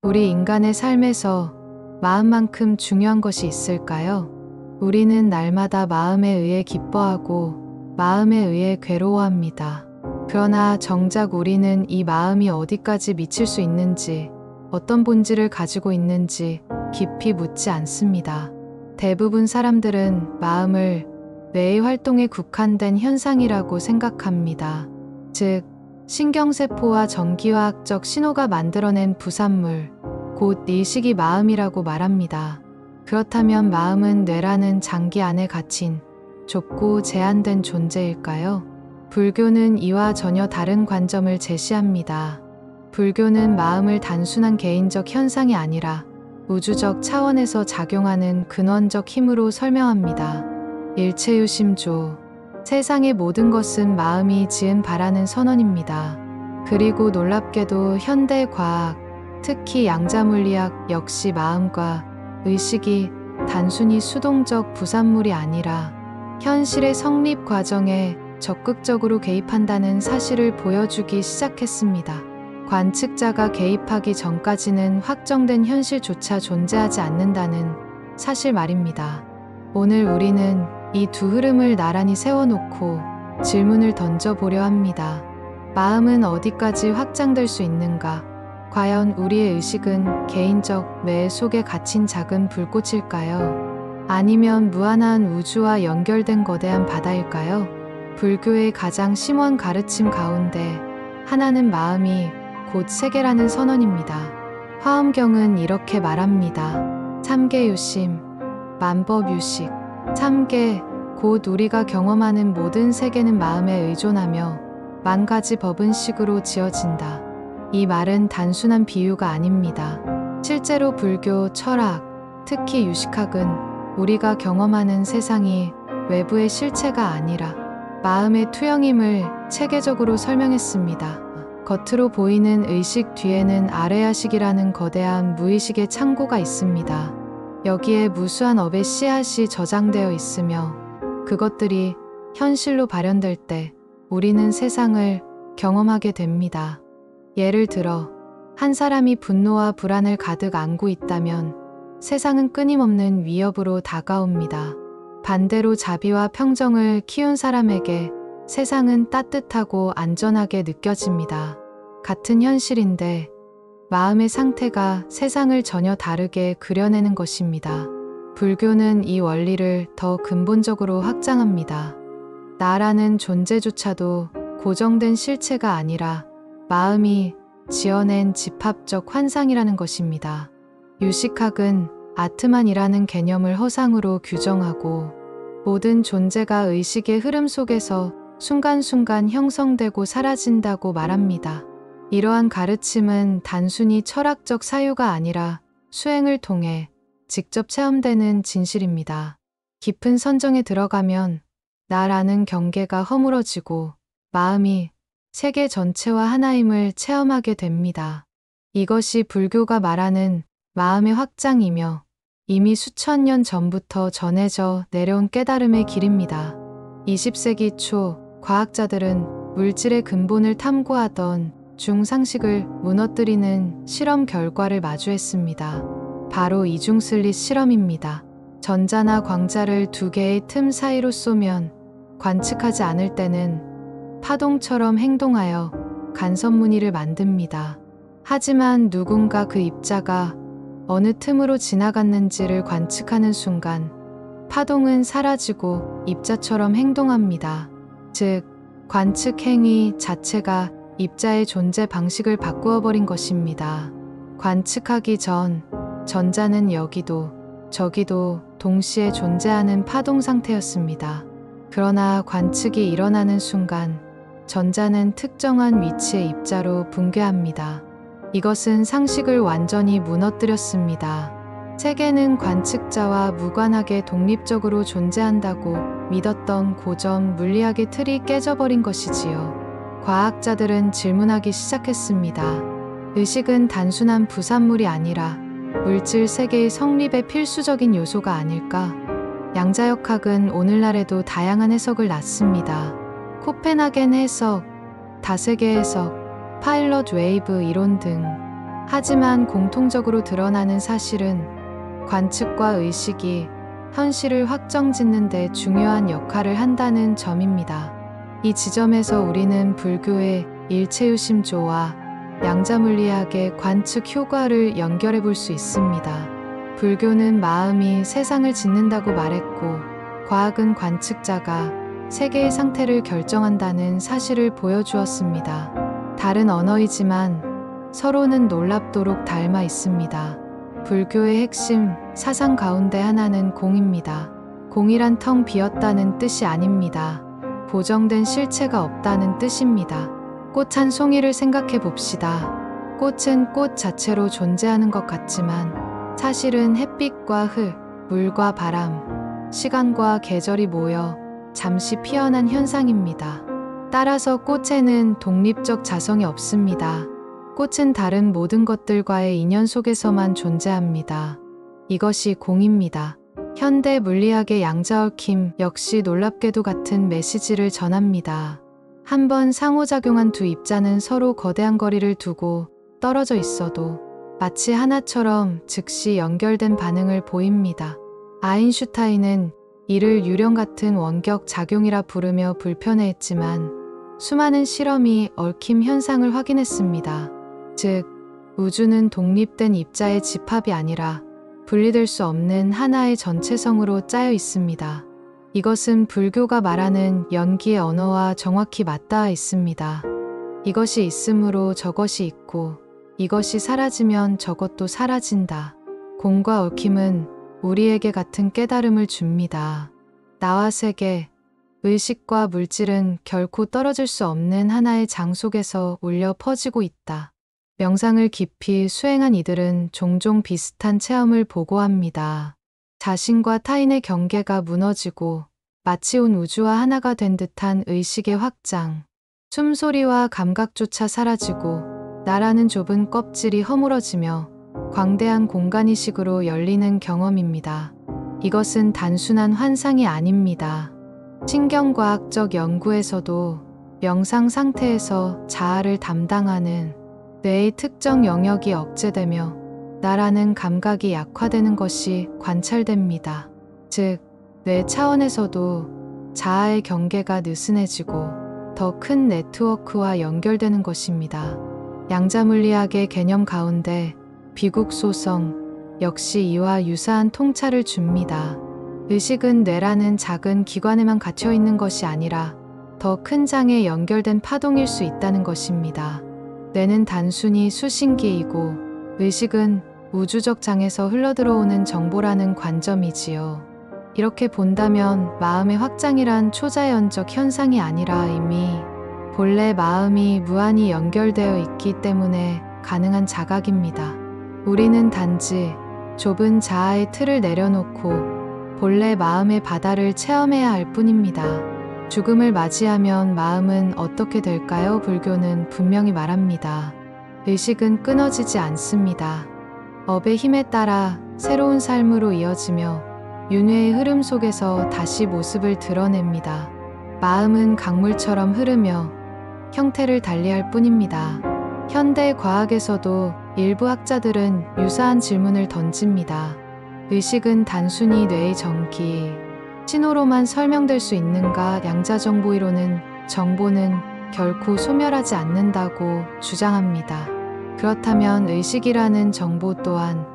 우리 인간의 삶에서 마음만큼 중요한 것이 있을까요? 우리는 날마다 마음에 의해 기뻐하고 마음에 의해 괴로워합니다. 그러나 정작 우리는 이 마음이 어디까지 미칠 수 있는지, 어떤 본질을 가지고 있는지 깊이 묻지 않습니다. 대부분 사람들은 마음을 뇌의 활동에 국한된 현상이라고 생각합니다. 즉, 신경세포와 전기화학적 신호가 만들어낸 부산물, 곧 의식이 마음이라고 말합니다. 그렇다면 마음은 뇌라는 장기 안에 갇힌 좁고 제한된 존재일까요? 불교는 이와 전혀 다른 관점을 제시합니다. 불교는 마음을 단순한 개인적 현상이 아니라 우주적 차원에서 작용하는 근원적 힘으로 설명합니다. 일체유심조, 세상의 모든 것은 마음이 지은 바라는 선언입니다. 그리고 놀랍게도 현대 과학, 특히 양자물리학 역시 마음과 의식이 단순히 수동적 부산물이 아니라 현실의 성립 과정에 적극적으로 개입한다는 사실을 보여주기 시작했습니다. 관측자가 개입하기 전까지는 확정된 현실조차 존재하지 않는다는 사실 말입니다. 오늘 우리는 이 두 흐름을 나란히 세워놓고 질문을 던져보려 합니다. 마음은 어디까지 확장될 수 있는가? 과연 우리의 의식은 개인적 뇌 속에 갇힌 작은 불꽃일까요? 아니면 무한한 우주와 연결된 거대한 바다일까요? 불교의 가장 심오한 가르침 가운데 하나는 마음이 곧 세계라는 선언입니다. 화엄경은 이렇게 말합니다. 참계유심, 만법유식. 참계, 곧 우리가 경험하는 모든 세계는 마음에 의존하며 만 가지 법은식으로 지어진다. 이 말은 단순한 비유가 아닙니다. 실제로 불교, 철학, 특히 유식학은 우리가 경험하는 세상이 외부의 실체가 아니라 마음의 투영임을 체계적으로 설명했습니다. 겉으로 보이는 의식 뒤에는 아레아식이라는 거대한 무의식의 창고가 있습니다. 여기에 무수한 업의 씨앗이 저장되어 있으며 그것들이 현실로 발현될 때 우리는 세상을 경험하게 됩니다. 예를 들어 한 사람이 분노와 불안을 가득 안고 있다면 세상은 끊임없는 위협으로 다가옵니다. 반대로 자비와 평정을 키운 사람에게 세상은 따뜻하고 안전하게 느껴집니다. 같은 현실인데 마음의 상태가 세상을 전혀 다르게 그려내는 것입니다. 불교는 이 원리를 더 근본적으로 확장합니다. 나라는 존재조차도 고정된 실체가 아니라 마음이 지어낸 집합적 환상이라는 것입니다. 유식학은 아트만이라는 개념을 허상으로 규정하고 모든 존재가 의식의 흐름 속에서 순간순간 형성되고 사라진다고 말합니다. 이러한 가르침은 단순히 철학적 사유가 아니라 수행을 통해 직접 체험되는 진실입니다. 깊은 선정에 들어가면 나라는 경계가 허물어지고 마음이 세계 전체와 하나임을 체험하게 됩니다. 이것이 불교가 말하는 마음의 확장이며 이미 수천 년 전부터 전해져 내려온 깨달음의 길입니다. 20세기 초 과학자들은 물질의 근본을 탐구하던 중상식을 무너뜨리는 실험 결과를 마주했습니다. 바로 이중슬릿 실험입니다. 전자나 광자를 두 개의 틈 사이로 쏘면 관측하지 않을 때는 파동처럼 행동하여 간섭무늬를 만듭니다. 하지만 누군가 그 입자가 어느 틈으로 지나갔는지를 관측하는 순간 파동은 사라지고 입자처럼 행동합니다. 즉, 관측 행위 자체가 입자의 존재 방식을 바꾸어 버린 것입니다. 관측하기 전 전자는 여기도 저기도 동시에 존재하는 파동 상태였습니다. 그러나 관측이 일어나는 순간 전자는 특정한 위치의 입자로 붕괴합니다. 이것은 상식을 완전히 무너뜨렸습니다. 세계는 관측자와 무관하게 독립적으로 존재한다고 믿었던 고전 물리학의 틀이 깨져버린 것이지요. 과학자들은 질문하기 시작했습니다. 의식은 단순한 부산물이 아니라 물질 세계의 성립의 필수적인 요소가 아닐까? 양자역학은 오늘날에도 다양한 해석을 낳습니다. 코펜하겐 해석, 다세계 해석, 파일럿 웨이브 이론 등 하지만 공통적으로 드러나는 사실은 관측과 의식이 현실을 확정짓는 데 중요한 역할을 한다는 점입니다. 이 지점에서 우리는 불교의 일체유심조와 양자물리학의 관측 효과를 연결해 볼 수 있습니다. 불교는 마음이 세상을 짓는다고 말했고, 과학은 관측자가 세계의 상태를 결정한다는 사실을 보여주었습니다. 다른 언어이지만 서로는 놀랍도록 닮아 있습니다. 불교의 핵심 사상 가운데 하나는 공입니다. 공이란 텅 비었다는 뜻이 아닙니다. 보정된 실체가 없다는 뜻입니다. 꽃 한 송이를 생각해 봅시다. 꽃은 꽃 자체로 존재하는 것 같지만 사실은 햇빛과 흙, 물과 바람, 시간과 계절이 모여 잠시 피어난 현상입니다. 따라서 꽃에는 독립적 자성이 없습니다. 꽃은 다른 모든 것들과의 인연 속에서만 존재합니다. 이것이 공입니다. 현대 물리학의 양자얽힘 역시 놀랍게도 같은 메시지를 전합니다. 한번 상호작용한 두 입자는 서로 거대한 거리를 두고 떨어져 있어도 마치 하나처럼 즉시 연결된 반응을 보입니다. 아인슈타인은 이를 유령 같은 원격 작용이라 부르며 불편해했지만 수많은 실험이 얽힘 현상을 확인했습니다. 즉, 우주는 독립된 입자의 집합이 아니라 분리될 수 없는 하나의 전체성으로 짜여 있습니다. 이것은 불교가 말하는 연기의 언어와 정확히 맞닿아 있습니다. 이것이 있으므로 저것이 있고, 이것이 사라지면 저것도 사라진다. 공과 얽힘은 우리에게 같은 깨달음을 줍니다. 나와 세계, 의식과 물질은 결코 떨어질 수 없는 하나의 장 속에서 울려 퍼지고 있다. 명상을 깊이 수행한 이들은 종종 비슷한 체험을 보고합니다. 자신과 타인의 경계가 무너지고 마치 온 우주와 하나가 된 듯한 의식의 확장. 숨소리와 감각조차 사라지고 나라는 좁은 껍질이 허물어지며 광대한 공간의식으로 열리는 경험입니다. 이것은 단순한 환상이 아닙니다. 신경과학적 연구에서도 명상 상태에서 자아를 담당하는 뇌의 특정 영역이 억제되며 나라는 감각이 약화되는 것이 관찰됩니다. 즉, 뇌 차원에서도 자아의 경계가 느슨해지고 더 큰 네트워크와 연결되는 것입니다. 양자물리학의 개념 가운데 비국소성 역시 이와 유사한 통찰을 줍니다. 의식은 뇌라는 작은 기관에만 갇혀 있는 것이 아니라 더 큰 장에 연결된 파동일 수 있다는 것입니다. 뇌는 단순히 수신기이고 의식은 우주적 장에서 흘러들어오는 정보라는 관점이지요. 이렇게 본다면 마음의 확장이란 초자연적 현상이 아니라 이미 본래 마음이 무한히 연결되어 있기 때문에 가능한 자각입니다. 우리는 단지 좁은 자아의 틀을 내려놓고 본래 마음의 바다를 체험해야 할 뿐입니다. 죽음을 맞이하면 마음은 어떻게 될까요? 불교는 분명히 말합니다. 의식은 끊어지지 않습니다. 업의 힘에 따라 새로운 삶으로 이어지며 윤회의 흐름 속에서 다시 모습을 드러냅니다. 마음은 강물처럼 흐르며 형태를 달리할 뿐입니다. 현대 과학에서도 일부 학자들은 유사한 질문을 던집니다. 의식은 단순히 뇌의 전기, 신호로만 설명될 수 있는가? 양자정보이론은 정보는 결코 소멸하지 않는다고 주장합니다. 그렇다면 의식이라는 정보 또한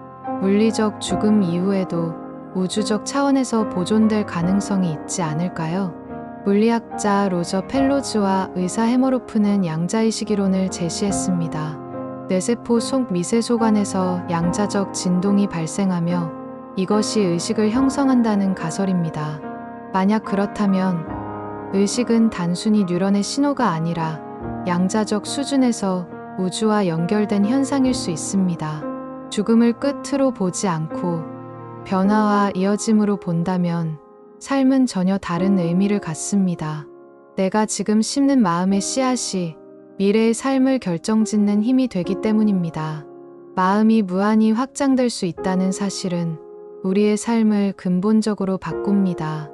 물리적 죽음 이후에도 우주적 차원에서 보존될 가능성이 있지 않을까요? 물리학자 로저 펠로즈와 의사 해머로프는 양자의식이론을 제시했습니다. 뇌세포 속 미세소관에서 양자적 진동이 발생하며 이것이 의식을 형성한다는 가설입니다. 만약 그렇다면 의식은 단순히 뉴런의 신호가 아니라 양자적 수준에서 우주와 연결된 현상일 수 있습니다. 죽음을 끝으로 보지 않고 변화와 이어짐으로 본다면 삶은 전혀 다른 의미를 갖습니다. 내가 지금 심는 마음의 씨앗이 미래의 삶을 결정짓는 힘이 되기 때문입니다. 마음이 무한히 확장될 수 있다는 사실은 우리의 삶을 근본적으로 바꿉니다.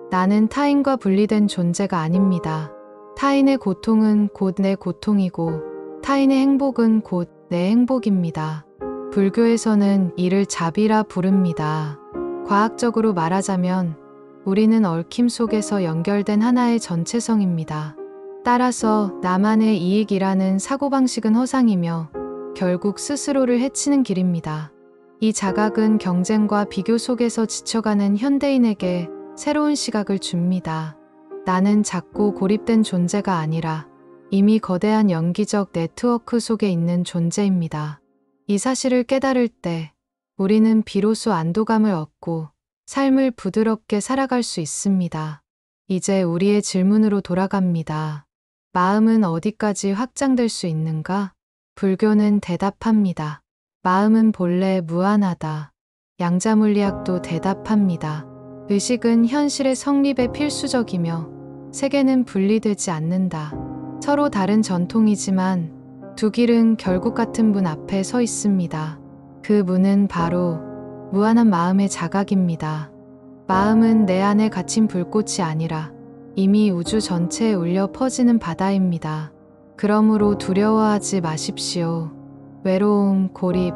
나는 타인과 분리된 존재가 아닙니다. 타인의 고통은 곧 내 고통이고 타인의 행복은 곧 내 행복입니다. 불교에서는 이를 자비라 부릅니다. 과학적으로 말하자면 우리는 얽힘 속에서 연결된 하나의 전체성입니다. 따라서 나만의 이익이라는 사고방식은 허상이며 결국 스스로를 해치는 길입니다. 이 자각은 경쟁과 비교 속에서 지쳐가는 현대인에게 새로운 시각을 줍니다. 나는 작고 고립된 존재가 아니라 이미 거대한 연기적 네트워크 속에 있는 존재입니다. 이 사실을 깨달을 때 우리는 비로소 안도감을 얻고 삶을 부드럽게 살아갈 수 있습니다. 이제 우리의 질문으로 돌아갑니다. 마음은 어디까지 확장될 수 있는가? 불교는 대답합니다. 마음은 본래 무한하다. 양자물리학도 대답합니다. 의식은 현실의 성립에 필수적이며 세계는 분리되지 않는다. 서로 다른 전통이지만 두 길은 결국 같은 문 앞에 서 있습니다. 그 문은 바로 무한한 마음의 자각입니다. 마음은 내 안에 갇힌 불꽃이 아니라 이미 우주 전체에 울려 퍼지는 바다입니다. 그러므로 두려워하지 마십시오. 외로움, 고립,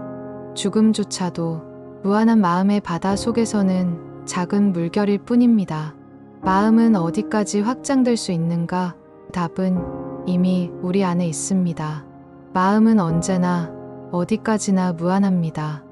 죽음조차도 무한한 마음의 바다 속에서는 작은 물결일 뿐입니다. 마음은 어디까지 확장될 수 있는가? 답은 이미 우리 안에 있습니다. 마음은 언제나 어디까지나 무한합니다.